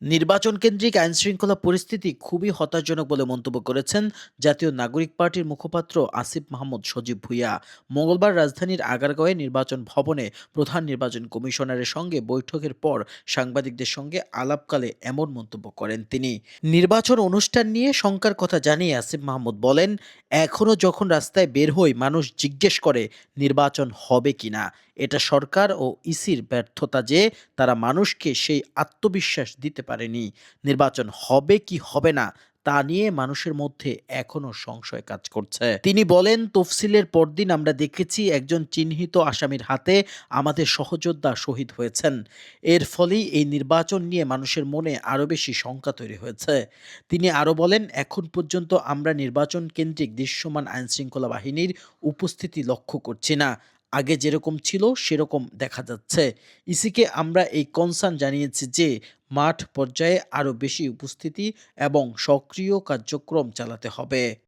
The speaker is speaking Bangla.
নির্বাচন কেন্দ্রিক আইনশৃঙ্খলা পরিস্থিতি খুবই হতাশাজনক বলে মন্তব্য করেছেন জাতীয় নাগরিক পার্টির মুখপাত্র আসিফ মাহমুদ সজীব ভুঁইয়া। মঙ্গলবার রাজধানীর আগারগাঁওয়ে নির্বাচন ভবনে প্রধান নির্বাচন কমিশনারের সঙ্গে বৈঠকের পর সাংবাদিকদের সঙ্গে আলাপকালে এমন মন্তব্য করেন তিনি। নির্বাচন অনুষ্ঠান নিয়ে শঙ্কার কথা জানিয়ে আসিফ মাহমুদ বলেন, এখনও যখন রাস্তায় বের হই মানুষ জিজ্ঞেস করে নির্বাচন হবে কিনা। এটা সরকার ও ইসির ব্যর্থতা যে তারা মানুষকে সেই আত্মবিশ্বাস দিতে পারেনি। নির্বাচন হবে কি হবে না তা নিয়ে মানুষের মধ্যে এখনো সংশয় কাজ করছে। তিনি বলেন, তফসিলের পরদিন আমরা দেখেছি একজন চিহ্নিত আসামির হাতে আমাদের সহযোদ্ধা শহীদ হয়েছেন। এর ফলেই এই নির্বাচন নিয়ে মানুষের মনে আরও বেশি শঙ্কা তৈরি হয়েছে। তিনি আরও বলেন, এখন পর্যন্ত আমরা নির্বাচন কেন্দ্রিক দৃশ্যমান আইনশৃঙ্খলা বাহিনীর উপস্থিতি লক্ষ্য করছি না। আগে যেরকম ছিল সেরকম দেখা যাচ্ছে। ইসিকে আমরা এই কনসার্ন জানিয়েছি যে মাঠ পর্যায়ে আরও বেশি উপস্থিতি এবং সক্রিয় কার্যক্রম চালাতে হবে।